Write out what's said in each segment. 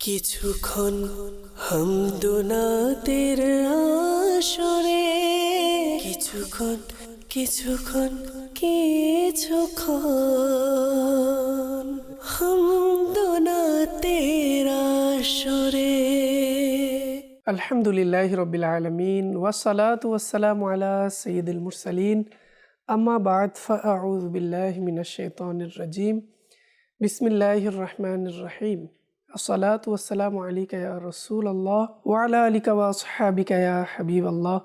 কিছুক্ষণ হামদোনাতের আসরে কিছুক্ষণ হামদোনাতের আসরে। আলহামদুলিল্লাহি রাব্বিল আলামিন ওয়াসসালাতু ওয়াসসালামু আলা সাইয়্যিদিল মুরসালিন আম্মা বা'দ ফাআউযু বিল্লাহি মিনাশ শাইতানির রাজিম বিসমিল্লাহির রহমানির রহিম আসসালাতু ওয়াসসালামু আলাইকা ইয়া রাসূলাল্লাহ ওয়া আলা আলিকা ওয়া আসহাবিকা ইয়া হাবিবাল্লাহ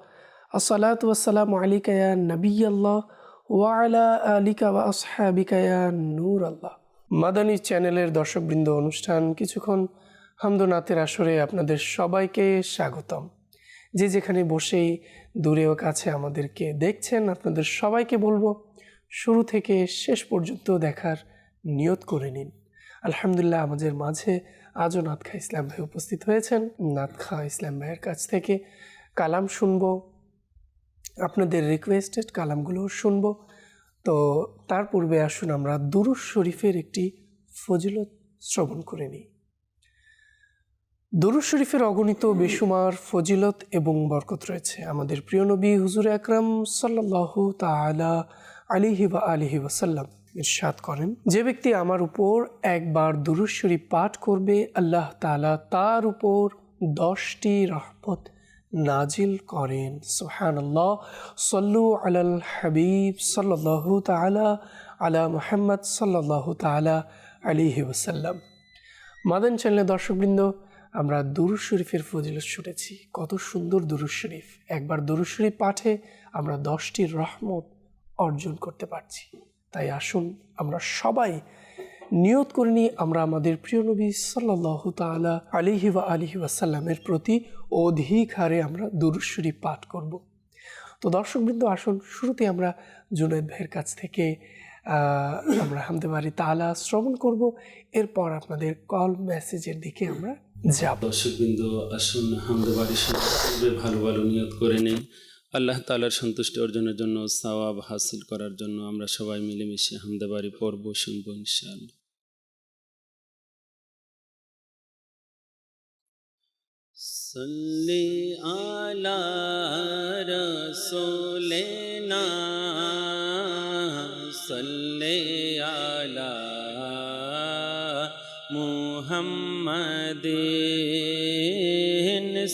আসসালাতু ওয়াসসালামু আলাইকা ইয়া নবিয়াল্লাহ ওয়া আলা আলিকা ওয়া আসহাবিকা ইয়া নূরাল্লাহ। মাদানী চ্যানেলের দর্শকবৃন্দ, অনুষ্ঠান কিছুক্ষণ হামদোনাতের আসরে আপনাদের সবাইকে স্বাগতম। যে যেখানে বসেই দূরে ও কাছে আমাদেরকে দেখছেন, আপনাদের সবাইকে বলবো শুরু থেকে শেষ পর্যন্ত দেখার নিয়ত করে নিন। আলহামদুলিল্লাহ, আমাদের মাঝে আজও নাতখা ইসলাম ভাই উপস্থিত হয়েছেন। নাতখা ইসলাম ভাইয়ের কাছ থেকে কালাম শুনবো, আপনাদের রিকোয়েস্টেড কালামগুলোও শুনবো। তো তার পূর্বে আসুন আমরা দুরূদ শরীফের একটি ফজিলত শ্রবণ করে নিই। দুরূদ শরীফের অগণিত বেশুমার ফজিলত এবং বরকত রয়েছে। আমাদের প্রিয় নবী হুজুর আকরাম সাল্লাল্লাহু তাআলা আলাইহি ওয়া আলিহি ওয়াসাল্লাম ইরশাদ করেন, যে ব্যক্তি আমার উপর একবার দুরূদ শরীফ পাঠ করবে, আল্লাহ তাআলা তার উপর 10টি রহমত নাজিল করেন। সুবহানাল্লাহ। সাল্লু আলাল হাবিব সাল্লাল্লাহু তাআলা আলা মুহাম্মদ সাল্লাল্লাহু তাআলা আলাইহি ওয়াসাল্লাম। মাদানী চ্যানেলের দর্শকবৃন্দ, আমরা দুরূদ শরীফের ফজিলত শুনেছি। কত সুন্দর দুরূদ শরীফ! একবার দুরূদ শরীফ পাঠে আমরা 10টি রহমত অর্জন করতে পারছি। তাই আসুন আমরা সবাই নিয়ত করে নিই, আমরা আমাদের প্রিয় নবী সাল্লাল্লাহু তাআলা আলাইহি ওয়া আলিহি ওয়াসাল্লামের প্রতি অধিক হারে আমরা দুরূদ শরীফ পাঠ করব। তো দর্শকবৃন্দ, আসুন শুরুতে আমরা জুনায়েদ ভাইয়ের কাছ থেকে আমরা হামদে বারি তাআলা শ্রবণ করব। এরপর আপনাদের কল মেসেজের দিকে আমরা যাব। দর্শকবৃন্দ, আসুন হামদে বারি শুনতে ভালো ভালো নিয়ত করে নেই। আল্লাহ তাআলার সন্তুষ্টি অর্জনের জন্য, সওয়াব হাসিল করার জন্য আমরা সবাই মিলেমিশে হামদে বারি পড়ব, শুনব ইনশাআল্লাহ। সাল্লি আলা রাসূলিনা সাল্লি আলা মুহাম্মাদিন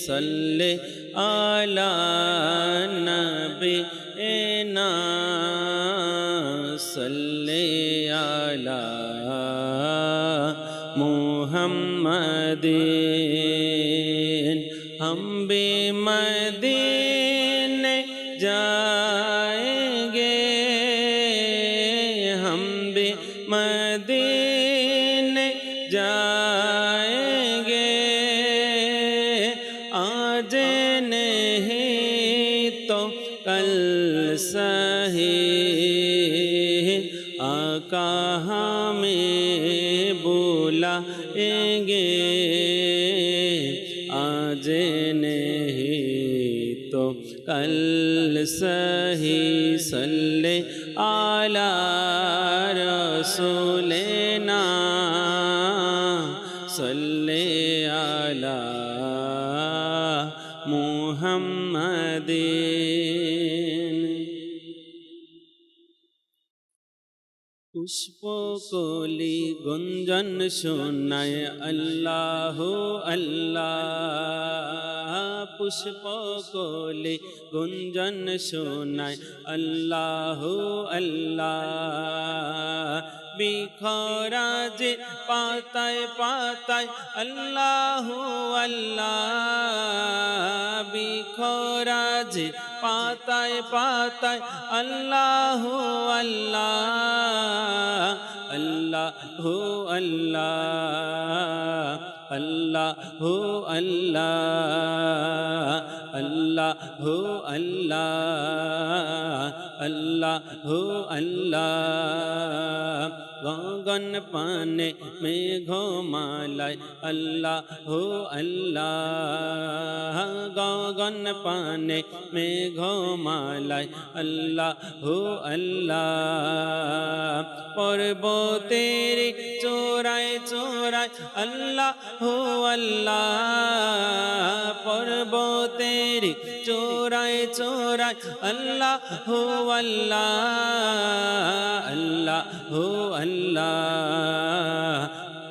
সাল্লি আলা নবিনা সাল্লি আলা মুহাম্মাদিন। हम भी मदीने जाएंगे, हम भी मदीने जाएंगे, आज नहीं तो कल सही आका हमें बुलाएंगे, आज नहीं तो कल सही सल्ले आला रसूलिना सल्ले आला मुहम्मदिन। পুষ্পকলি গুঞ্জন শোনায় আল্লাহ আল্লাহ, পুষ্পকলি গুঞ্জন শোনায় আল্লাহ আল্লাহ, বিখরা যে পাতায় পাতায় আল্লাহ আল্লাহ, বিখরা যে পাতায় পাতায় আল্লাহ আল্লাহ, আল্লাহ আল্লাহ, আল্লাহ আল্লাহ, আল্লাহ আল্লাহ, আল্লাহ আল্লাহ। গগন পানে মেঘমালায় আল্লাহ হো আল্লাহ গগন পানে মেঘমালায় আল্লাহ হো আল্লাহ পর্বতের চোরায় চোরায় আল্লাহ হো আল্লাহ পর্বতের চোরায় চোরায় আল্লাহ হো আল্লাহ আল্লাহ হো আল্লাহ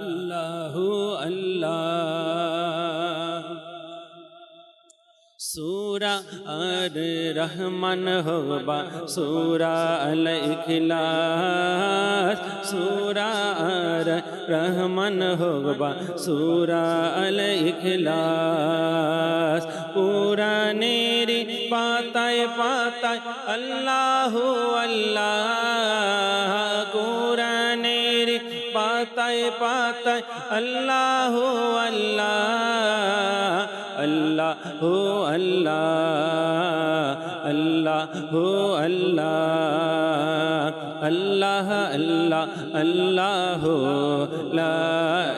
আল্লাহ হো আল্লাহ সূরা আর রহমান হোবা সূরা আল ইখলাস সূরা আর রহমান হোবা সূরা আল ইখলাস কুরআনের পাতায় পাতায় আল্লাহু আল্লাহ কুরআনের পাতায় পাতায় আল্লাহু আল্লাহ আল্লাহ হো আল্লাহ আল্লাহ হো আল্লাহ আল্লাহ আল্লাহ আল্লাহ লা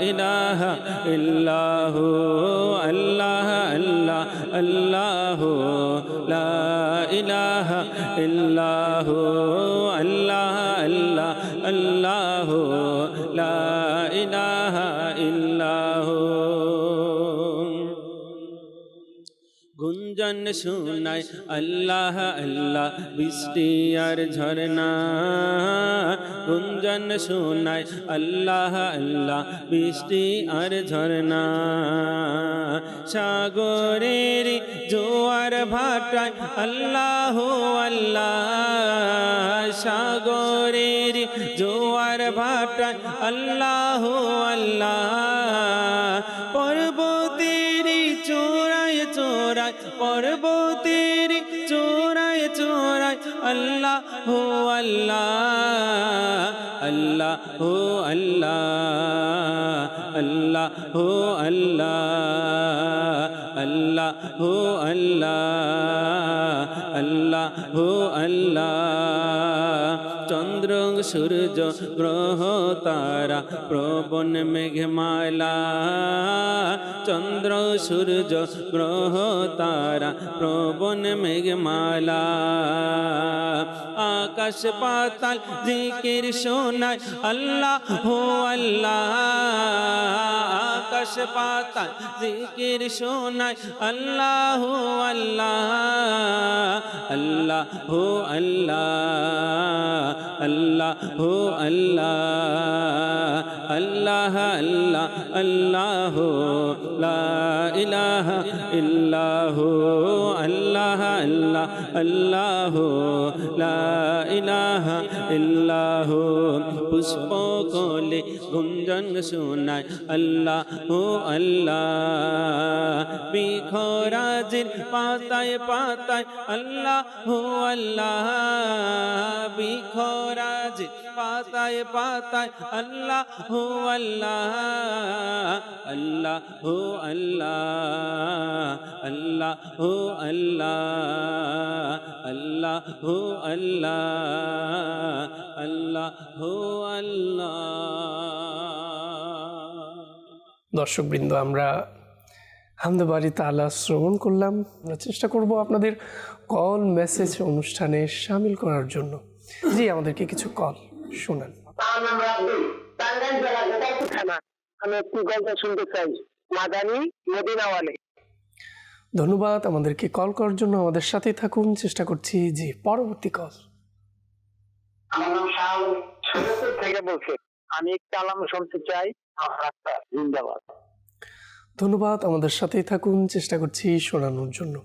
ইলাহা ইল্লাহু আল্লাহ আল্লাহ আল্লাহ লা ইলাহা ইল্লাহু আল্লাহ আল্লাহ আল্লাহ লা ইলাহা ইল্লাহু গুঞ্জন শোনায় আল্লাহ আল্লাহ বৃষ্টি আর ঝরনা গুঞ্জন শোনায় আল্লাহ আল্লাহ বৃষ্টি আর ঝরনা সাগরের জোয়ার ভাটায় আল্লাহ আল্লাহ সাগরের জোয়ার ভাটায় আল্লাহ আল্লাহ পর্বতের চোরায় চোরায় পর্বতের চোরায় চোরায় আল্লাহ হো আল্লাহ আল্লাহ হো আল্লাহ আল্লাহ হো আল্লাহ আল্লাহ হো আল্লাহ আল্লাহ হো আল্লাহ চন্দ্র সূর্য গ্রহ তারা প্রবন মেঘমালা চন্দ্র সূর্য গ্রহ তারা প্রবন মেঘমালা আকাশ পাতাল জিকির শোনায় আল্লাহ হো আল্লাহ আকাশ পাতাল জিকির শোনায় আল্লাহ হো আল্লাহ আল্লাহ হো আল্লাহ আল্লাহ হো আল্লাহ আল্লাহ আল্লাহ আল্লাহ লা ইলাহা ইল্লাহু আল্লাহ আল্লাহ আল্লাহ লা ইলাহা ইল্লাহু পুষ্প কোলে গুঞ্জন শোনায় আল্লাহ হো আল্লাহ বিখরাজের পাতায় পাতায় আল্লাহ হো আল্লাহ বিখরাজের পাতায় পাতায় আল্লাহ হো আল্লাহ আল্লাহ হো আল্লাহ আল্লাহ হো আল্লাহ আল্লাহ হো আল্লাহ আল্লাহ হো আল্লাহ দর্শকবৃন্দ, আমরা হামদে বাড়ি তাআলা শ্রবণ করলাম। আমরা চেষ্টা করব আপনাদের কল মেসেজ অনুষ্ঠানে শামিল করার জন্য। জি, আমাদেরকে কিছু কল শোনান। আমি একটি গল্প শুনতে চাই, মাদানী মদিনাওয়ালে। ধন্যবাদ আমাদেরকে কল করার জন্য। আমাদের সাথেই থাকুন, চেষ্টা করছি। জি, পরবর্তী কল। আমার নাম শাহুল থেকে বলছি, আমি একটি কালাম শুনতে চাই। জিন্দাবাদ। ধন্যবাদ আমাদের সাথেই থাকুন, চেষ্টা করছি শোনানোর জন্য।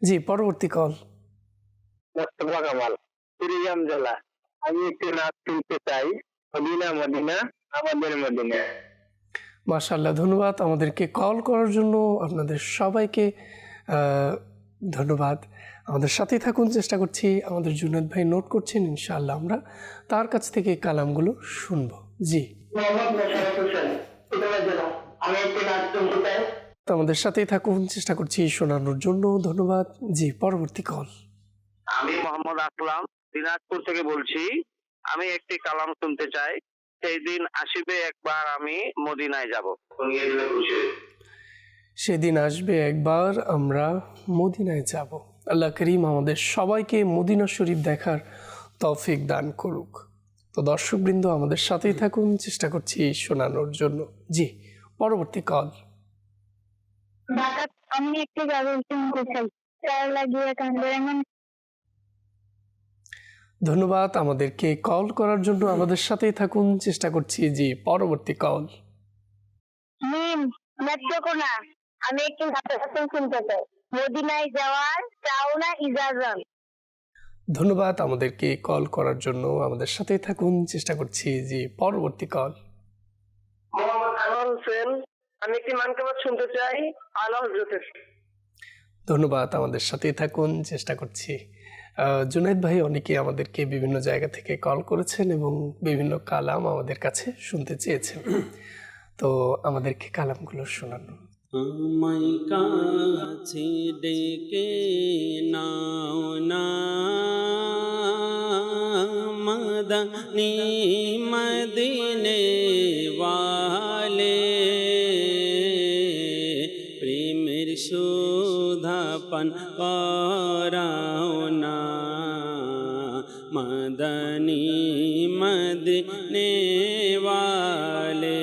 জি, পরবর্তী কল। মোস্তফা কামাল, কুড়িগ্রাম জেলা। আমি একটি নাচ শুনতে চাই, মদিনা মদিনা আমাদের মদিনা। মাশাআল্লাহ, ধন্যবাদ আমাদেরকে কল করার জন্য। আপনাদের সবাইকে ধন্যবাদ। আমাদের সাথেই থাকুন, চেষ্টা করছি। আমাদের জুনায়েদ ভাই নোট করছেন, ইনশাআল্লাহ আমরা তার কাছ থেকে কালামগুলো শুনব। জি, আমি একটি নাচ শুনতে চাই। আমাদের সাথেই থাকুন, চেষ্টা করছি শোনানোর জন্য। ধন্যবাদ। জি, পরবর্তী কল। আমি মোহাম্মদ আসলাম, দিনাজপুর থেকে বলছি। আমি একটি কালাম শুনতে চাই, সেই দিন আসিবে একবার আমি মদিনায় যাব। সেদিন আসবে একবার আমরা মদিনায় যাব। আল্লাহ করিম আমাদের সবাইকে মদিনা শরীফ দেখার তৌফিক দান করুক। তো দর্শকবৃন্দ আমাদের সাথেই থাকুন, চেষ্টা করছি শোনানোর জন্য। জি, পরবর্তী কল। আমি একটু গান শুনতে চাই, তার লাগিয়ে কান্দে এমন। ধন্যবাদ আমাদেরকে কল করার জন্য, আমাদের সাথেই থাকুন, চেষ্টা করছি। জি, পরবর্তী কল। না, আমি একটু গান শুনতে চাই, মদিনায় যাওয়ার চাও না ইজাজত। ধন্যবাদ আমাদেরকে কল করার জন্য, আমাদের সাথেই থাকুন, চেষ্টা করছি। জি, পরবর্তী কল। মোহাম্মদ আনোয়ার হোসেন, আমি একটি মানকাবাত শুনতে চাই আলা হযরতের। ধন্যবাদ আমাদের সাথেই থাকুন, চেষ্টা করছি। জুনায়েদ ভাই অনেকে আমাদেরকে বিভিন্ন জায়গা থেকে কল করেছেন এবং বিভিন্ন কালাম আমাদের কাছে শুনতে চেয়েছেন, তো আমাদেরকে কালামগুলো শোনানো। আমায় কাছে ডেকে নাও না মদনী মদিনে ওয়ালে, প্রেমের সুধা পান করাও না মদনী মদিনে ওয়ালে।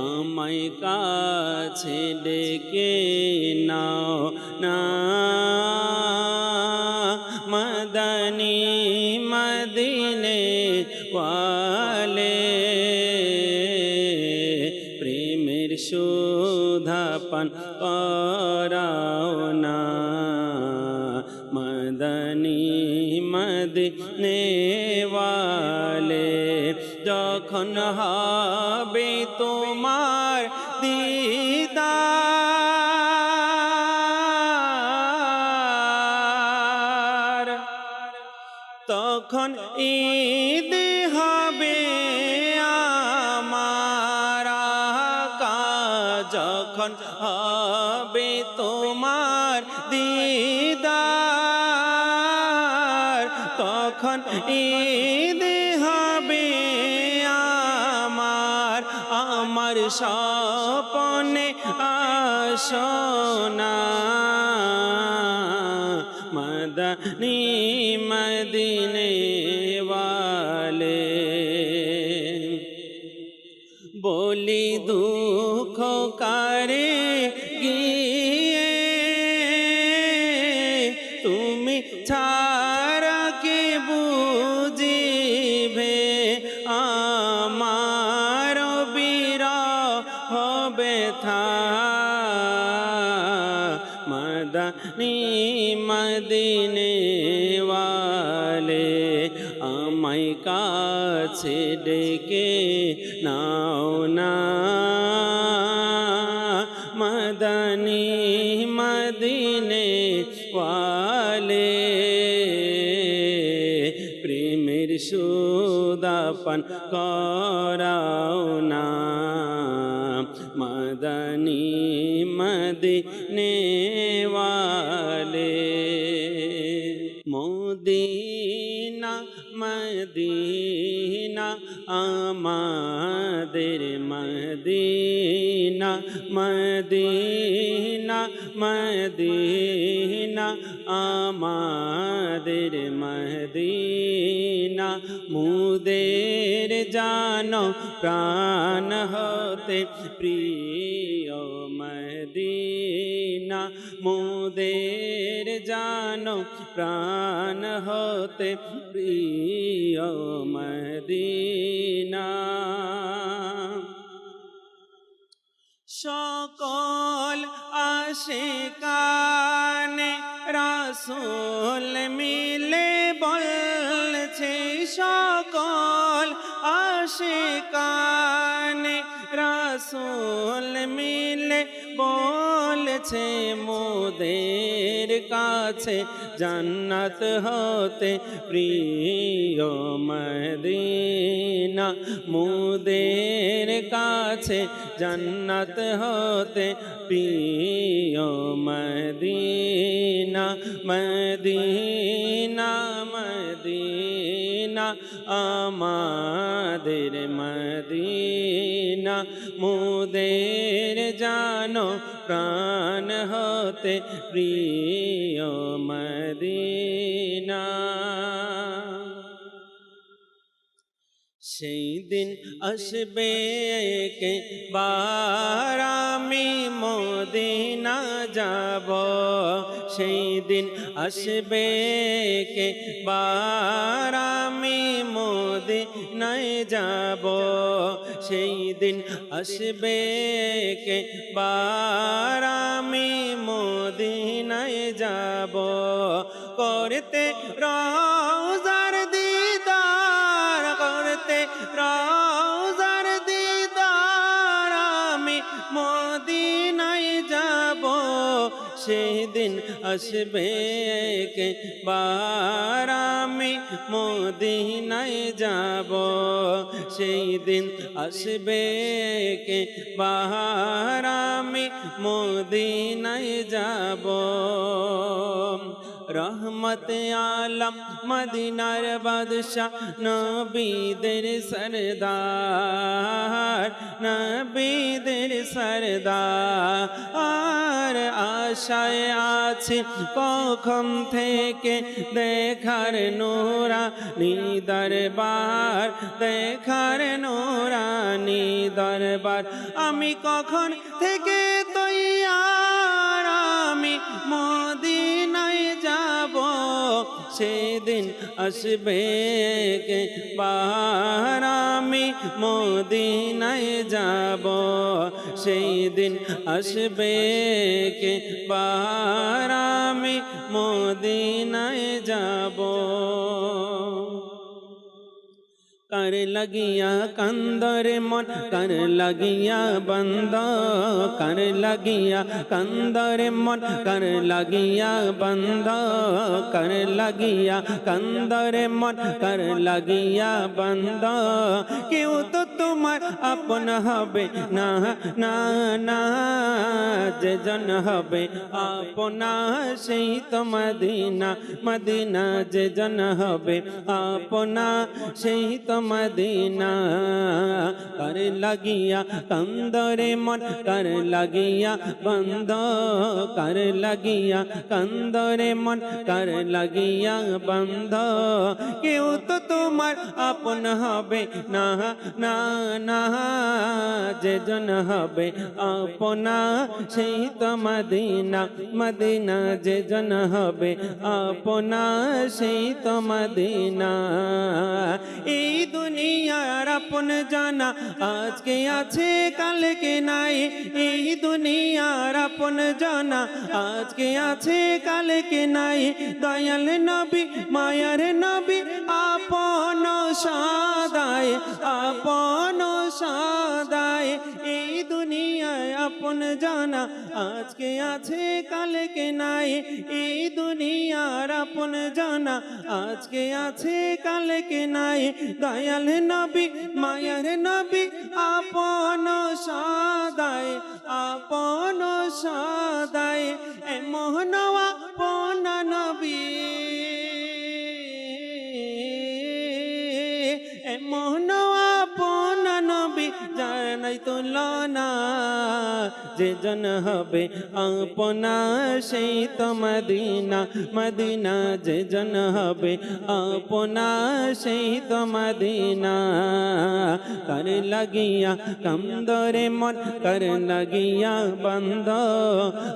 আমায় কাছে ডেকে নাও না মদনী মদিনে ওয়ালে, প্রেমের সুধা পান করাও না মদনী মদিনে ওয়ালে। যখন হবে তোমার দিদার, তখন ঈদ হবে আমার আকা। যখন হবে তোমার দিদার, তখন ঈদ হবে আমার। আমার স্বপ্নে আসনা মদনী মদিনে ওয়ালে। বলি দুঃখ কারে গিয়ে তুমি ছাড়া কে বুঝিবে আমার বিরহ ব্যথা মদনী মদিনে ওয়ালে। আমায় কাছে ডেকে নাও না মদনী মদিনে ওয়ালে, প্রেমের সুধা পান করাও না মদনী মদিনে ওয়ালে। মদিনা মদিনা আমাদের মদিনা, মদিনা মদিনা আমাদের মদিনা। মুদের জানো প্রাণ হতে প্রিয় মদিনা, মুদের জানো প্রাণ হতে প্রিয় মদিনা। সকল আশিকানে রাসূল মিলে বলছে, সকল আশিকানে রাসূল মিলে বলছে, মোদের কাছে জান্নাত হতে প্রিয় মদিনা, মোদের কাছে জান্নাত হতে প্রিয় মদিনা। মদিনা মদিনা আমাদের মদিনা মোদের জানো প্রাণ হতে প্রিয় মদিনা। সেই দিন আসবে কে বার আমি মদিনা যাব, সেই দিন আসবে কে বার আমি মদিনায় যাব, সেই দিন আসবে কে বার আমি মদিনায় যাব, করতে রওজার দিদার, করতে রওজার দিদার আমি মদিনায় যাব, সেই দিন আসবে কে বার আমি মদিনায় যাব, সেই দিন আসবে কে বার আমি মদিনায় যাব। রহমত আলম মদিনার বাদশাহ নবীদের সরদার, নবীদের সরদার, আর আশায় আছে কখন থেকে দেখার নূরানী দরবার, দেখার নূরানী দরবার। আমি কখন থেকে তৈয়ার আমি মদিনায় যাব, সেদিন আসবে কে বার আমি মদিনায় যাব, সেই দিন আসবে কে বার আমি মদিনায় যাব। कर लगिया कंदर मन कर लगिया बंद, कर लगिया कंदर मन कर लगिया बंद, कर लगिया कंदर मन कर लगिया बंद। क्यों तो तुम्हार अपन हबे ना ना ना, जे जन हबे अपना সেই তো মদিনা, মদিনা যে জন হবে अपना সেই তো মদিনা। कर लगिया कंदरे मन कर लगिया बंद, कर लगिया कंदरे मन कर लगिया बंद। কেউ তো তোমার আপন হবে না না না, যে জন হবে আপনা সেই তো মদিনা, মদিনা যে জন হবে আপনা সেই তো মদিনা। এই দুনিয়ার আপন জানা আজকে আছে কালকে নাই, এই দুনিয়ার আপন জানা আজকে আছে কালকে নাই। দয়াল নবী মায়ার নবী আপন সাদায়, আপন সাদায়। এই দুনিয়ায় আপন জানা আজকে আছে কালকে নাই, এই দুনিয়ার আপন জানা আজকে আছে কালকে নাই। দয়াল নবী মায়ার নবী আপন সাদায়, আপন সাদায়। এমন আপন নবী, এমন আপন নবী যার নাই তুলনা, যে জন হবে আপনা সেই তো মদিনা, মদিনা যে জন হবে আপনা সেই তো মদিনা। कर लगिया कंदरे मन कर लगिया बंद,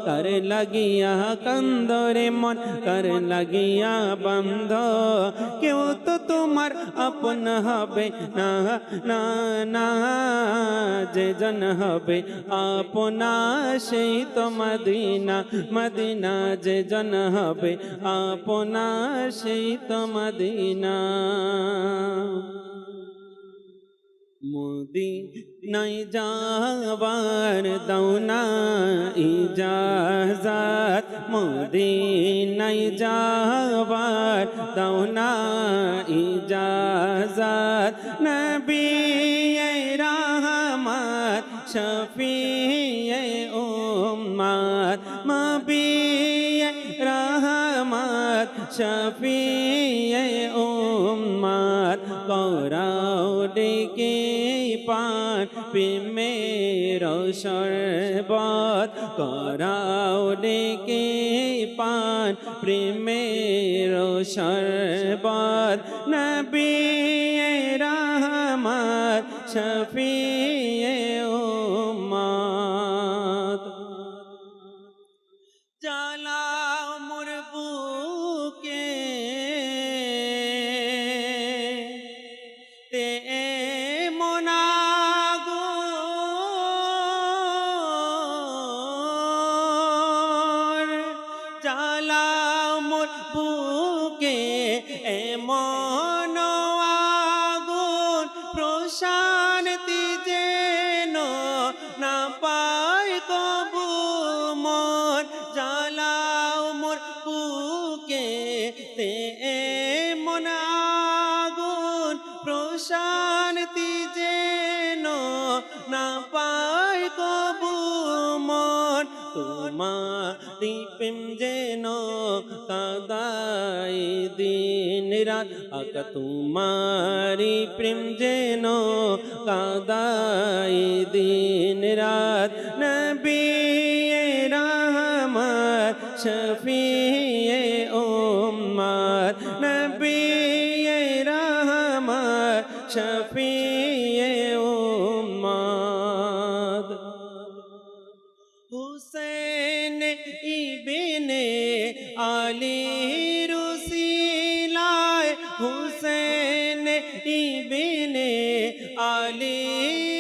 कर लगिया कंदरे मन कर लगिया बंद। क्यों तो तुम्हार अपन হবে না না না, যে জন হবে আপনা সেই তো মদিনা, মদিনা যে জন হবে আপনা সেই তো মদিনা। মদিনায় যাবার দাওনা ইজাজত, মদিনায় যাবার দাওনা ইজাজত। নবী রহমত শফিয়ে উম্মত, নবী রহমত শফিয়ে উম্মত। ডেকে পান প্রেমের শরবত করাও ডেকে পান প্রেমের শরবত নবী রহমত শফিয়ে উম্মত জ্বালাও মোর বুকে তে মোনাগুন জ্বালাও মোর বুকে এমন আগুন প্রশান্তি যেন না পায় কবু মন জ্বালাও মোর বুকে তে এমন আগুন প্রশান্তি যেন না পায় কবু মন তোমারি প্রেম যেন কাদাই দিন রাত আকা তোমারি প্রেম যেন কাদাই দিন রাত নবী রহমত শফিয়ে উম্মত নবী রহমত শফিয়ে উম্মত হুসैन ইবনে আলী রুসিলায় হুসैन ইবনে আলী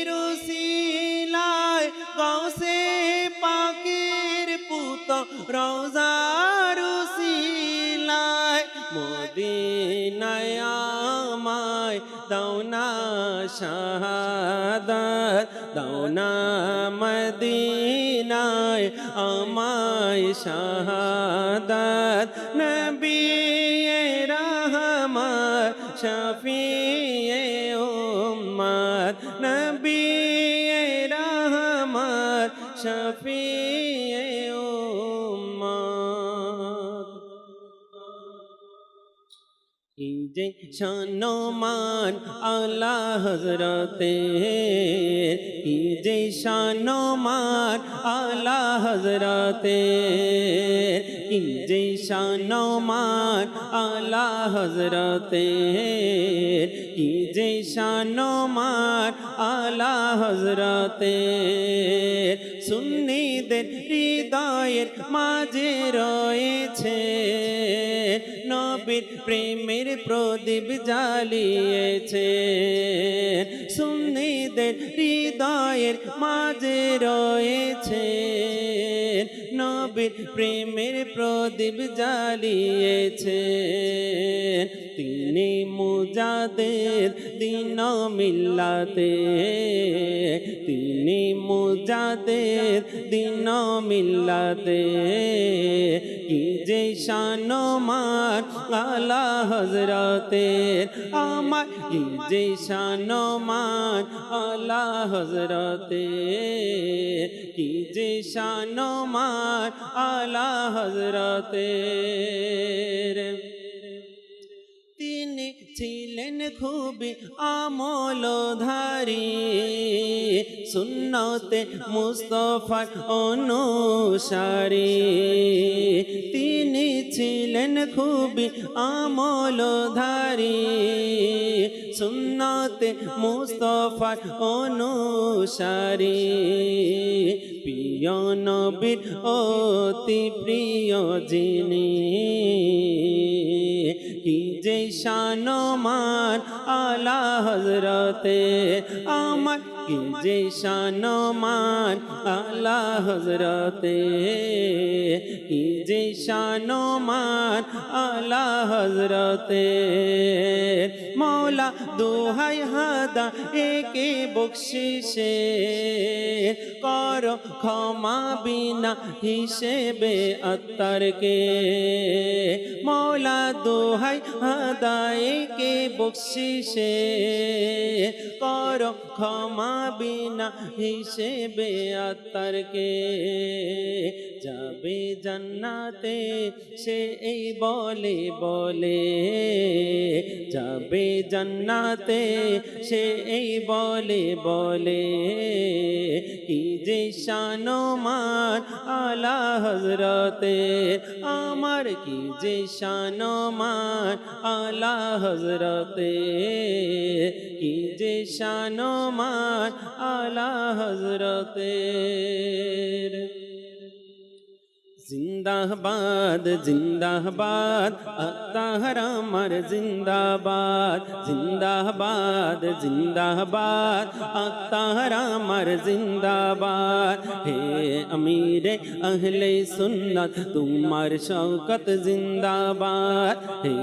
রুসিলায় গাউসে পাকের পুত রওজা রুসিলায় মদিনায় আমায় দাওনা শাহাদাত দাওনা মদিনায় আমায় শাহাদাত নবী রহমত শফিয়ে উম্মত নবী রহমত শফিয়ে উম্মত এই যে সম্মান আলা হযরতের এই যে সম্মান আলা হযরতের এই যে সম্মান আলা হযরতের এই যে সম্মান আলা হযরতের সুন্নিদের হৃদয়ের মাঝে রয়েছে নবীর প্রেমের প্রদীপ জ্বালিয়েছে সুন্নিদের হৃদয়ের মাঝে রয়েছে নবীর প্রেমের প্রদীপ জ্বালিয়েছে তিনি মুজাদের দিন মিল্লাতে তিনি মুজাদের দিন মিল্লাতে কি যে শানমান আলা হযরতের আমার কি যে শানমান আলা হযরতের কি যে শানমান আলা হযরতের তিনি ছিলেন খুবই আমলধারী সুন্নতে মুস্তাফার অনুসারী তিনি ছিলেন খুবই আমলধারী সুন্নতে মুস্তাফার অনুসারী প্রিয় নবীর অতি প্রিয় যিনি কি যে শানমান আলা হযরতে আমার কি যে শানমান আলা হযরতে কি যে শানমান আলা হযরতে মৌলা দোহাই হাদা একে বকশিসে করো ক্ষমা বিনা হিসেবে আত্মারকে মৌলা দোহাই হাদা একে বকশিসে করো ক্ষমা পাবি না হিসেবে আত্মারকে, যাবে জান্নাতে সে এই বলে বলে, যাবে জান্নাতে সে এই বলে বলে, কি যে শানমান আলা হযরতে, আমার কি যে শানমান আলা হযরতে, কি যে শানমান আলা হযরতে। জিন্দাবাদ জিন্দাবাদ আত্মার আমার জিন্দাবাদ, জিন্দাবাদ জিন্দাবাদ আত্মার আমার জিন্দাবাদ। হে আমিরে আহলে সুন্নাত তোমার শওকত জিন্দাবাদ, হে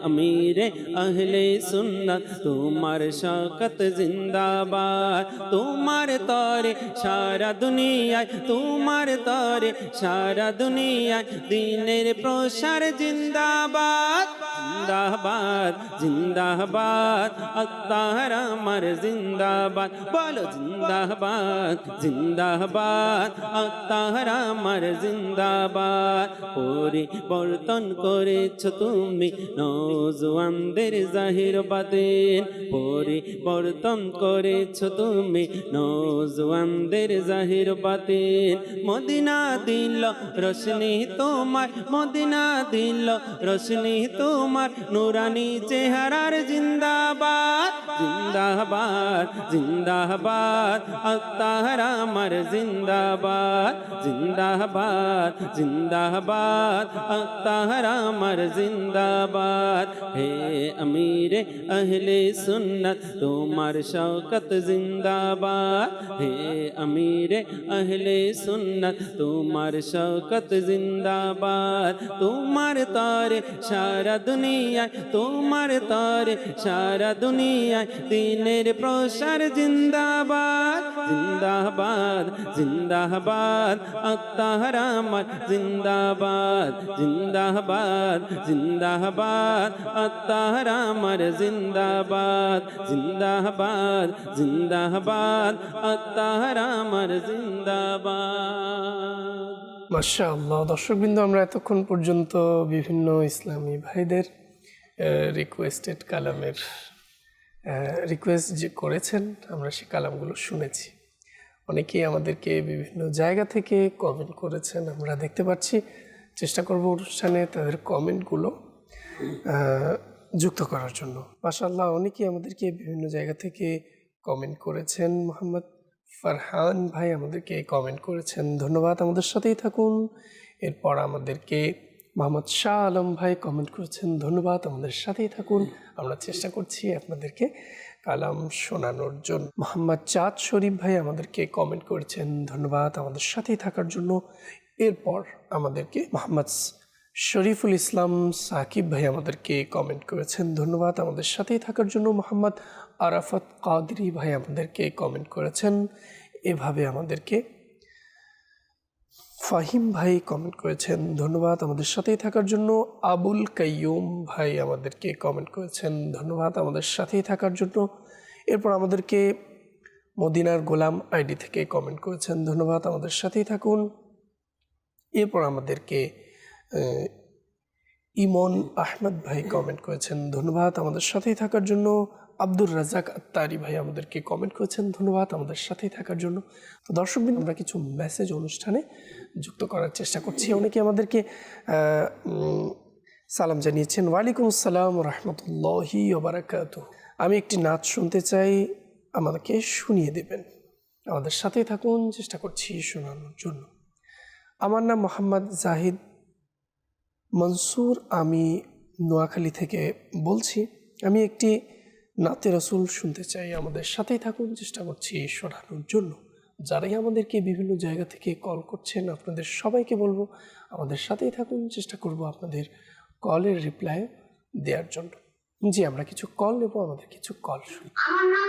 আমিরে আহলে সুন্নাত তোমার শওকত জিন্দাবাদ। তোমার তরে সারা দুনিয়ায়, তোমার তরে সারা দুনিয়ায় দিনের প্রসার জিন্দাবাদ, জিন্দাবাদ জিন্দাবাদ আত্মার আমার জিন্দাবাদ। বলো জিন্দাবাদ জিন্দাবাদ আত্মার আমার জিন্দাবাদ। পরিবর্তন করেছ তুমি নওজোয়ানদের জাহির বাতিন, পরিবর্তন করেছ তুমি নওজোয়ানদের জাহির বাতিন। মদিনা দিল রোশনি তোমার, মদিনা দিল রোশনি তোমার, নুরানি চেহারার জিন্দাবাদ, জিন্দাবাদ জিন্দাবাদ আত্মার আমার জিন্দাবাদ, জিন্দাবাদ জিন্দাবাদ আত্মার আমার জিন্দাবাদ। হে আমিরে আহলে সুন্নাত তোমার শওকত জিন্দাবাদ, হে আমিরে আহলে সুন্নাত তোমার শওকত জিন্দাবাদ। তোমার তরে সারা দুনিয়ায়, তোমার তরে সারা দুনিয়ায় দিনের প্রসার জিন্দাবাদ, জিন্দাবাদ জিন্দাবাদ আত্মার আমার জিন্দাবাদ, জিন্দাবাদ জিন্দাবাদ আত্মার আমার জিন্দাবাদ, জিন্দাবাদ জিন্দাবাদ আত্মার আমার জিন্দাবাদ। মাশাআল্লাহ। দর্শকবৃন্দ, আমরা এতক্ষণ পর্যন্ত বিভিন্ন ইসলামী ভাইদের রিকোয়েস্টেড কালামের রিকোয়েস্ট যে করেছেন, আমরা সেই কালামগুলো শুনেছি। অনেকেই আমাদেরকে বিভিন্ন জায়গা থেকে কমেন্ট করেছেন, আমরা দেখতে পাচ্ছি। চেষ্টা করব অনুষ্ঠানে তাদের কমেন্টগুলো যুক্ত করার জন্য। মাশাআল্লাহ, অনেকেই আমাদেরকে বিভিন্ন জায়গা থেকে কমেন্ট করেছেন। মোহাম্মদ ফারহান ভাই আমাদেরকে কমেন্ট করেছেন, ধন্যবাদ, আমাদের সাথেই থাকুন। এরপর আমাদেরকে মোহাম্মদ শাহ আলম ভাই কমেন্ট করেছেন, ধন্যবাদ, আমাদের সাথেই থাকুন। আমরা চেষ্টা করছি আপনাদেরকে কালাম শোনানোর জন্য। মোহাম্মদ চাঁদ শরীফ ভাই আমাদেরকে কমেন্ট করেছেন, ধন্যবাদ, আমাদের সাথেই থাকার জন্য। এরপর আমাদেরকে মোহাম্মদ শরীফুল ইসলাম সাকিব ভাই আমাদেরকে কমেন্ট করেছেন, ধন্যবাদ, আমাদের সাথেই থাকার জন্য। মোহাম্মদ আরাফাত কাদরি ভাই আমাদেরকে কমেন্ট করেছেন। এভাবে আমাদেরকে ফাহিম ভাই কমেন্ট করেছেন, ধন্যবাদ, আমাদের সাথেই থাকার জন্য। আবুল কাইয়ুম ভাই আমাদেরকে কমেন্ট করেছেন, ধন্যবাদ, আমাদের সাথেই থাকার জন্য। এরপর আমাদেরকে মদিনার গোলাম আইডি থেকে কমেন্ট করেছেন, ধন্যবাদ, আমাদের সাথেই থাকুন। এরপর আমাদেরকে ইমন আহমদ ভাই কমেন্ট করেছেন, ধন্যবাদ, আমাদের সাথেই থাকার জন্য। আব্দুর রাজাক আত্তারি ভাই আমাদেরকে কমেন্ট করেছেন, ধন্যবাদ, আমাদের সাথেই থাকার জন্য। তো দর্শকবৃন্দ, আমরা কিছু মেসেজ অনুষ্ঠানে যুক্ত করার চেষ্টা করছি। অনেকে আমাদেরকে সালাম জানিয়েছেন। ওয়ালাইকুম আসসালাম রহমতুল্লাহি ওয়া বারাকাতুহু। আমি একটি নাচ শুনতে চাই, আমাদেরকে শুনিয়ে দেবেন। আমাদের সাথেই থাকুন, চেষ্টা করছি শোনানোর জন্য। আমার নাম মোহাম্মদ জাহিদ মনসুর, আমি নোয়াখালী থেকে বলছি। আমি একটি নাতে রসুল শুনতে চাই, আমাদের সাথেই থাকুন, চেষ্টা করছি শোনানোর জন্য। যারাই আমাদেরকে বিভিন্ন জায়গা থেকে কল করছেন, আপনাদের সবাইকে বলবো আমাদের সাথেই থাকুন, চেষ্টা করব আপনাদের কলের রিপ্লাই দেওয়ার জন্য। জি, আমরা কিছু কল নেব, আমাদের কিছু কল শুনি। আমার নাম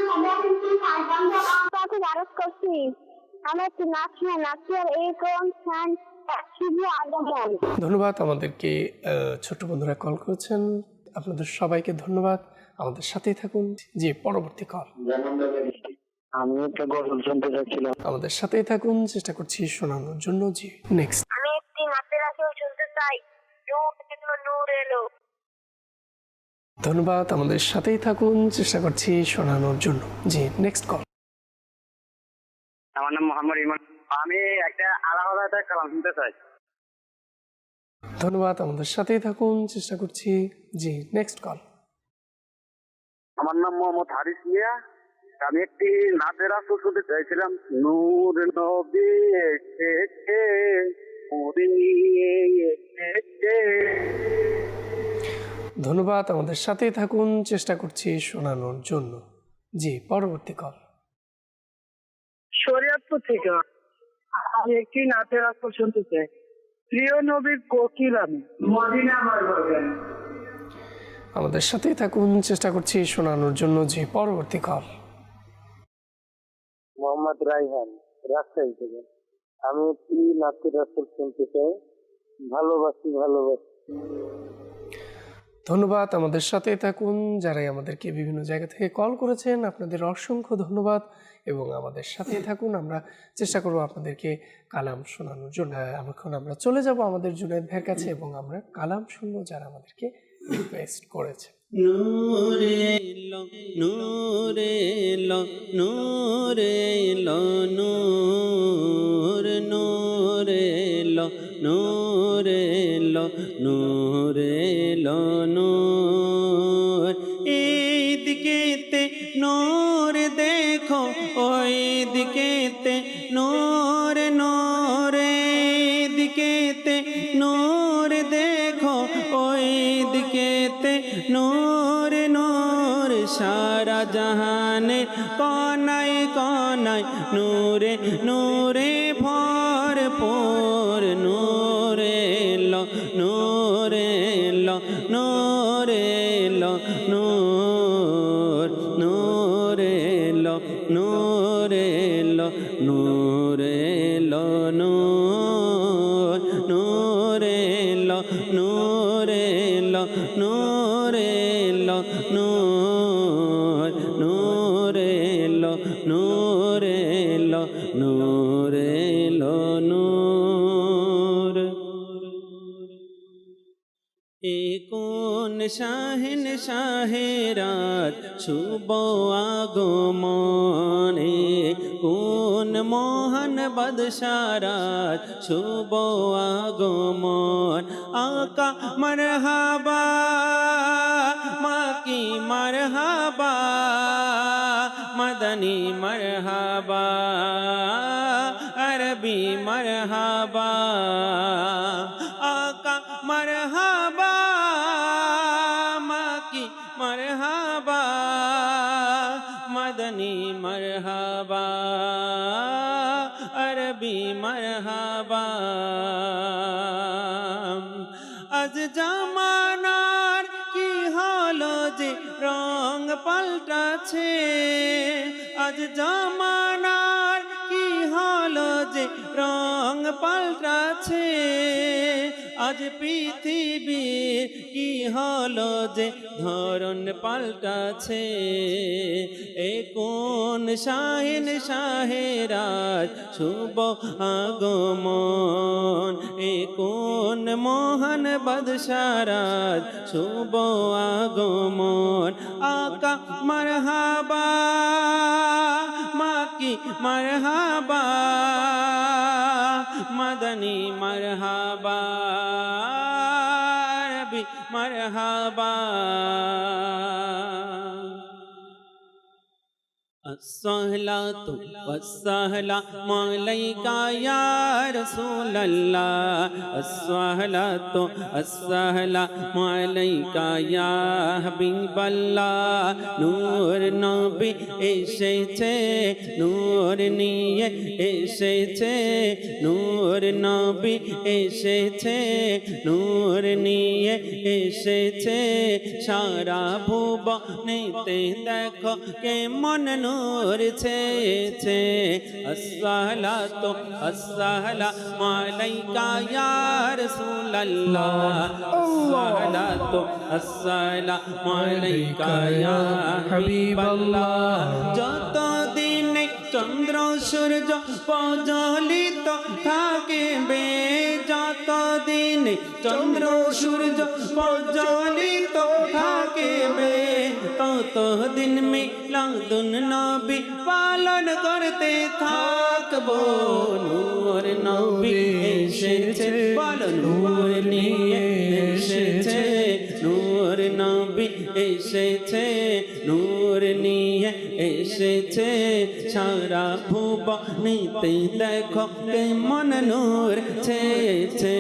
আরজ করছি, আমার একটি নাচ নাচের এই কোন শুভ আগমন। ধন্যবাদ, আমাদেরকে ছোট বন্ধুরা কল করেছেন, আপনাদের সবাইকে ধন্যবাদ, আমাদের সাথেই থাকুন। জি, পরবর্তী কল। আমি একটা গজল শুনতে চাচ্ছিলাম। আমাদের সাথেই থাকুন, চেষ্টা করছি শোনানোর জন্য। জি নেক্সট। আমি একটি নাচের আসর শুনতে চাই। নূর এলো, নূর এলো। ধন্যবাদ, আমাদের সাথেই থাকুন, চেষ্টা করছি শোনানোর জন্য। জি নেক্সট কল। আমার নাম মোহাম্মদ ইমান। আমি একটা আলাদা কালাম শুনতে চাই। ধন্যবাদ, আমাদের সাথেই থাকুন, চেষ্টা করছি। জি নেক্সট কল। আমার নাম মোহাম্মদ হারিস মিয়া। আমি একটি নাচের আসর শুনতে চাইছিলাম। নূর নবী এসেছে, নূরে এসেছে। ধন্যবাদ, আমাদের সাথেই থাকুন, চেষ্টা করছি শোনানোর জন্য। জি পরবর্তী কল। শরীয়তপুর থেকে আমি একটি নাচের আসর শুনতে চাই। প্রিয় নবীর কোকিল আমি, মদিনা আমার বাগান। আমাদের সাথেই থাকুন, চেষ্টা করছি শোনানোর জন্য। জি পরবর্তী কল। মোহাম্মদ রাইহান, রাজশাহী থেকে। আমি একটি নাচের আসর শুনতে চাই। ভালোবাসি ভালোবাসি। ধন্যবাদ, আমাদের সাথেই থাকুন। যারাই আমাদেরকে বিভিন্ন জায়গা থেকে কল করেছেন, আপনাদের অসংখ্য ধন্যবাদ এবং আমাদের সাথেই থাকুন। আমরা চেষ্টা করব আপনাদেরকে কালাম শোনানোর জন্য। এখন আমরা চলে যাব আমাদের জুনায়েদ ভাইয়ের কাছে এবং আমরা কালাম শুনবো যারা আমাদেরকে রিকোয়েস্ট করেছে। নূরে এলো, নূরে এলো, নূরে এলো, নূর নূরে এলো, নূরে এলো, নূরে এলো, নূর। এই দিকেতে নূর দেখো, ওই দিকেতে নূর, নূর। এই দিকেতে নূর দেখো, ওই দিকেতে নূর, নূর। সারা জাহানের কোনায় কোনায় নূরে নূরে ভরপুর। নূরে এলো, নূরে এলো, নূরে এলো, নূর নূরে এলো, নূরে এলো, নূরে এলো, নূর নূরে এলো, নূরে এলো, নূরে এলো, নূর নূরে এলো, নূরে এলো, নূরে এলো, নূর। এ কোন শাহিন শাহেরাত শুভ আগমনে, কোন মহান বাদশারাত শুভ আগমন। আকা মারহাবা, মাকি মারহাবা, মদনী মারহাবা, আরবি মারহাবা। আকা মারহাবা, মাকি মারহাবা, মদনী মারহাবা, আরবি মারহাবা। আজ জামানার কি হলো যে রং পাল্টাছে, আজ জামানার কি হলো যে রং পাল্টাছে। আজ পৃথিবীর কি হলো যে ধরন পাল্টাছে। এ কোন শাহিন শাহেরাত শুভ আগমন, এ কোন মহান বাদশারাত শুভ আগমন। আকা মারহাবা, মাকি মারহাবা, মদনী মারহাবা, আরবি মারহাবা। अस्सलातु वस्सलामु अलैका या रसूलल्लाह, अस्सलातु वस्सलामु अलैका या হাবিবাল্লাহ। নূর নবী এসেছে, নূর নিয়ে এসেছে, নূর নবী এসেছে, নূর নিয়ে এসেছে। সারা ভুবনেতে দেখো কেমন নূর ছেয়েছে। আসসালাতু আসসালামু আলাইকা ইয়া রাসূলুল্লাহ, আসসালাতু আসসালামু আলাইকা ইয়া হাবিবাল্লাহ। যতদিন চন্দ্র সূর্য প্রজ্বলিত থাকিবে যতদিন চন্দ্র সূর্য প্রজ্বলিত থাকিবে ততদিন মিলাদুন নবী পালন করতে থাকবো নূর নবী এসেছে বলো নূর নিয়ে এসেছে নূর নবী এসেছে নূর নিয়ে এসেছে সারা ভুবনেতে দেখো কেমন নূর ছেয়েছে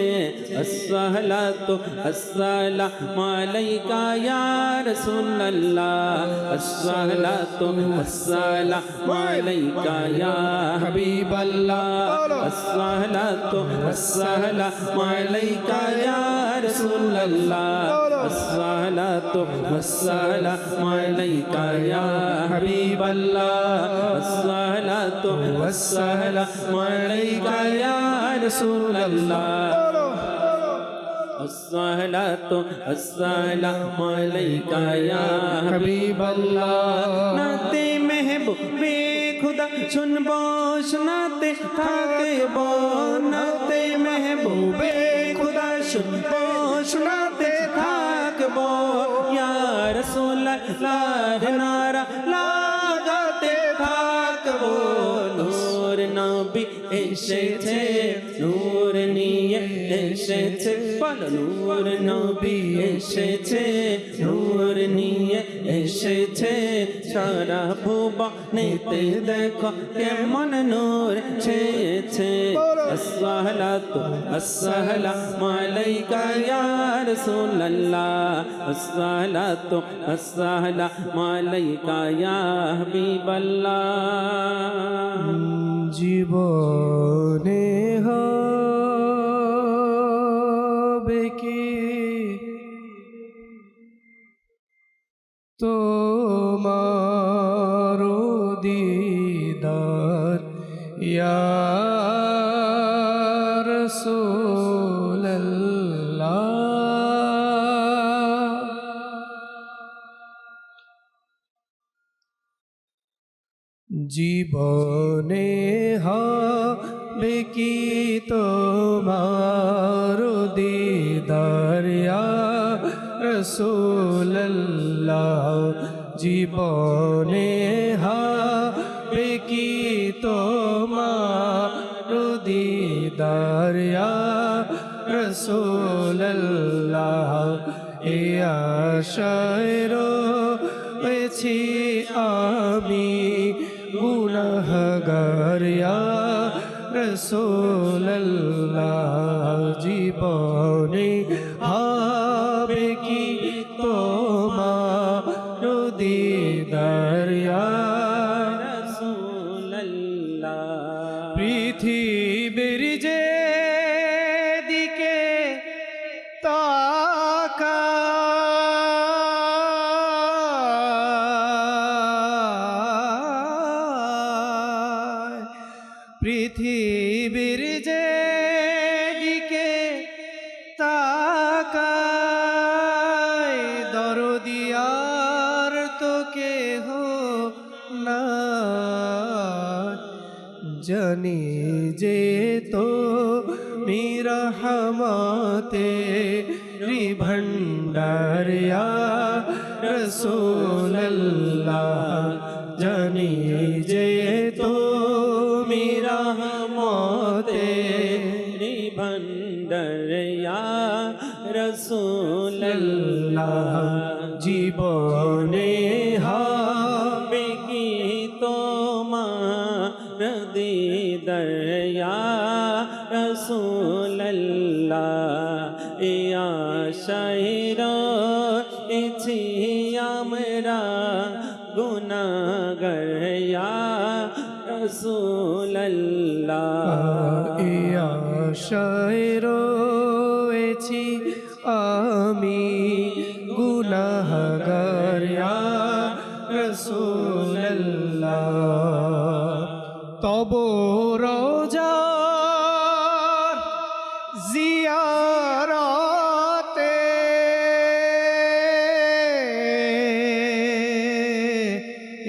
আসসালাতু আসসালামু আলাইকা ইয়া রাসূলুল্লাহ আসসালাতু আসসালামু আলাইকা ইয়া হাবিবাল্লাহ আসসালাতু আসসালামু আলাইকা ইয়া রাসূলুল্লাহ আসসালাতু আসসালামু আলাইকা ইয়া হাবিবাল্লাহ আসসালাতু আসসালামু আলাইকা ইয়া রাসূলুল্লাহ الصلاة السلام عليك يا حبيب الله নাতে মেহবুবে খুদা শুনবো শোনাতে থাকবো নাতে মেহবুবে খুদা শুনবো শোনাতে থাকবো ইয়া রাসূলুল্লাহ নারা লাগাতে থাকবো নূর নবী এসেছে নূর নিয়ে এসেছে বলো নূর নবী এসেছে নূর নিয়ে এসেছে সারা ভুবনেতে দেখো কেমন নূর ছেয়েছে আসসালাতু আসসালামু আলাইকা ইয়া রাসূলুল্লাহ আসসালাতু আসসালামু আলাইকা ইয়া হাবিবাল্লাহ জীবনে হবে কি তোমার দিদার ইয়া রাসূলুল্লাহ জীবনে হবে কি তোমার দিদার ইয়া রাসূলুল্লাহ জীবনে হবে কি তোমার দিদার ইয়া রাসূলুল্লাহ এ আশায় রয়েছি আমি গুনাহগার ইয়া রাসূলুল্লাহ জীবনে হবে কি তোমার দিদার ইয়া রাসূলুল্লাহ পৃথিবীর যে দিকে তাকায় পৃথিবীর যে দিকে তাকায় দরদিয়ার তো কেহ না জানি যে তো মিরহমতে ভণ্ডার ইয়া রাসূলুল্লাহ জানি যে তো মিরহমতে ভণ্ডার ইয়া রাসূলুল্লাহ জীবনে হবে কি তোমার দিদার ইয়া রাসূলুল্লাহ এ আশায় রয়েছি আমরা গুনাহগার ইয়া রাসূলুল্লাহ এ আশায় রয়েছি আমি গুনাহগার ইয়া রাসূলুল্লাহ তব রোজার জিয়ারতে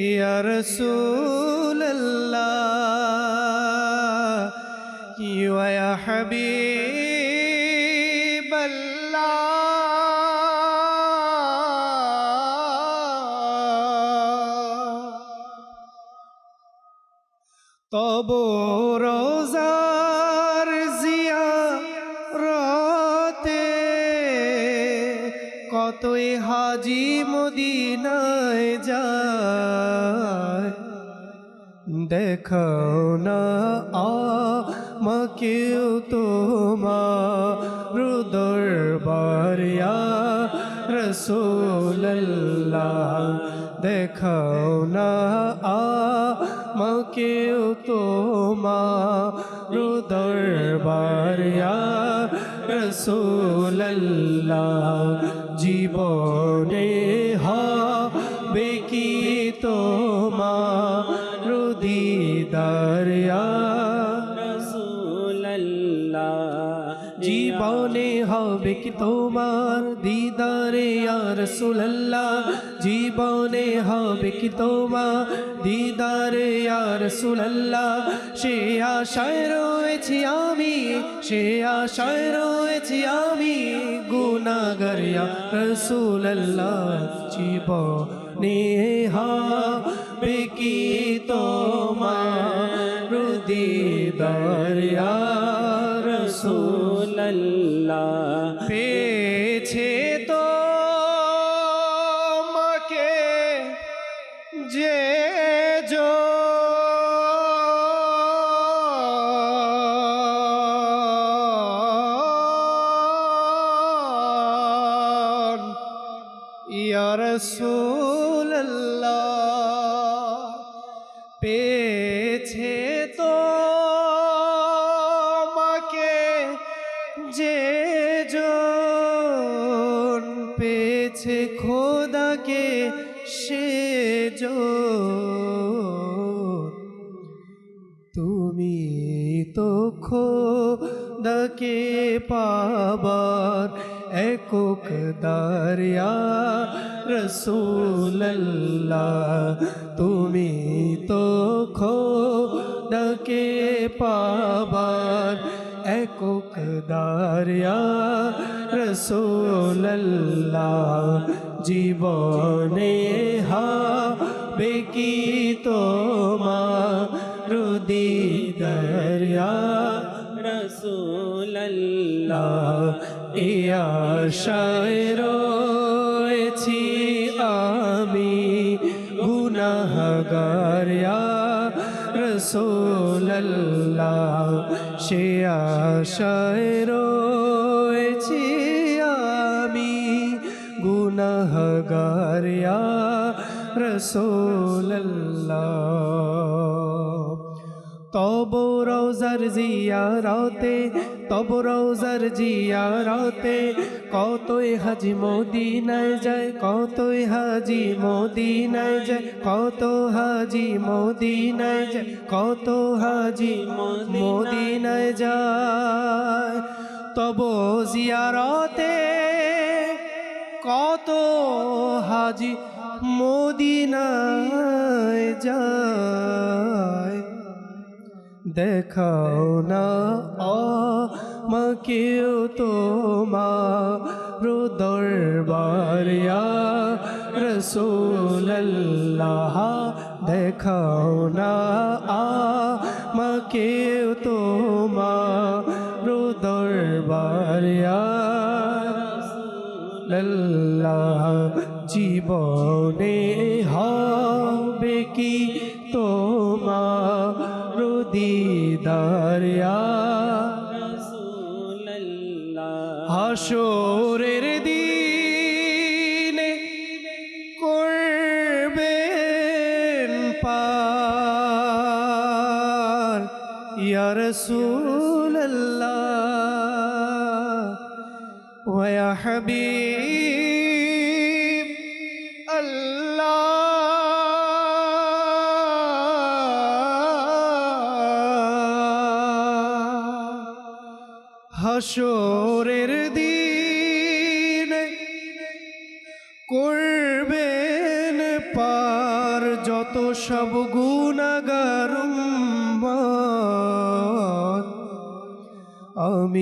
ইয়া রাসূলুল্লাহ হাবিব তব রোজার জিয়ারতে কতই হাজি মদিনায় যায় দেখাও না আমাকেও তোমার দরবার ইয়া রাসূলুল্লাহ দেখাও না আমাকেও তোমার দরবার ইয়া রাসূলুল্লাহ জীবনে হবে কি তোমার দিদার ইয়া রাসূলুল্লাহ জীবনে হবে কি তোমার দিদারে ইয়া রাসূলুল্লাহ জীবনে হবে কি তোমার দিদারে ইয়া রাসূলুল্লাহ সে আশায় রয়েছি আমি সে আশায় রয়েছি আমি গুনাহগার ইয়া রাসূলুল্লাহ জীবনে হবে কি তোমার দিদার ইয়া রাসূলুল্লাহ পেয়েছে তো মাকে যে ইয়া রাসূলুল্লাহ পেয়েছে তো মাকে যে জন পেয়েছে খোদাকে সে জন তুমি তো খোদাকে পাবার একক দারিয়া রাসূলুল্লাহ তুমি তো খোদাকে পাবার একক দারিয়া রাসূলুল্লাহ জীবনে হবে কি তোমার দিদার ইয়া রাসূলুল্লাহ ইয়া আশায় রয়েছি আমি গুনাহগার ইয়া রাসূলুল্লাহ সে আশায় রয়েছি আমি গুনাহগার ইয়া রাসূলুল্লাহ তব রওজার জিয়ারতে তব রওজার জিয়ারতে কতই হাজি মদিনায় যায় কতই হাজি মদিনায় যায় কত হাজি মদিনায় যায় কত হাজি মদিনায় যায় তব জিয়ারতে কত হাজি মদিনায় যায় দেখাও না আমাকেও তোমার দরবার ইয়া রাসূলুল্লাহ দেখাও না আমাকেও তোমার দরবার ইয়া রাসূলুল্লাহ জীবনে হবে কি তোমার দিদার ইয়া রাসূলুল্লাহ হাসরের দিনে করবেন পার ইয়া রাসূলুল্লাহ ওয়া ইয়া হাবিব আল্লাহ হাসরের দিন করবেন পার যত সব গুনাহগার উম্মত আমি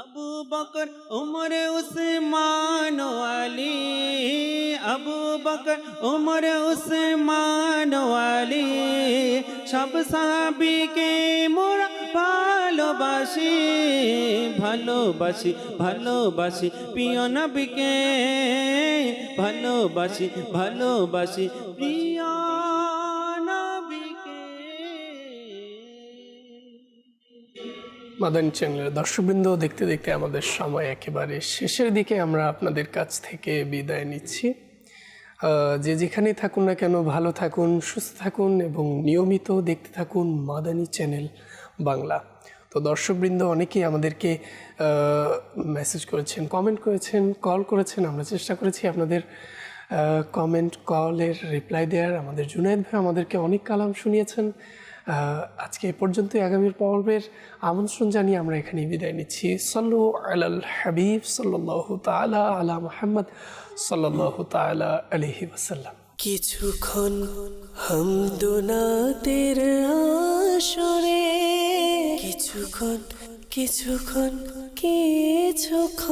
আবু বকর উমর উসমান আলী, আবু বকর উমর উসমান আলী, সব সাহাবীকে মোরা ভালোবাসি, ভালোবাসি, ভালোবাসি প্রিয় নবীকে, ভালোবাসি, ভালোবাসি প্রিয় নবীকে। মাদানী চ্যানেলের দর্শকবৃন্দ, দেখতে দেখতে আমাদের সময় একেবারে শেষের দিকে। আমরা আপনাদের কাছ থেকে বিদায় নিচ্ছি। যে যেখানেই থাকুন না কেন ভালো থাকুন, সুস্থ থাকুন এবং নিয়মিত দেখতে থাকুন মাদানী চ্যানেল বাংলা। তো দর্শকবৃন্দ অনেকেই আমাদেরকে মেসেজ করেছেন, কমেন্ট করেছেন, কল করেছেন। আমরা চেষ্টা করেছি আপনাদের কমেন্ট কলের রিপ্লাই দেওয়ার। আমাদের জুনায়েদ ভাই আমাদেরকে অনেক কালাম শুনিয়েছেন। আজকে এ পর্যন্তই। আগামীর পর্বের আমন্ত্রণ জানিয়ে আমরা এখানেই বিদায় নিচ্ছি। সল্লু আলাল হাবিব সাল্লাল্লাহু তাআলা আলা মুহাম্মদ সাল্লাল্লাহু তাআলা আলাইহি ওয়াসাল্লাম। কিছুক্ষণ হামদুনাতের আসরে, কিছুক্ষণ কিছুক্ষণ কিছুক্ষণ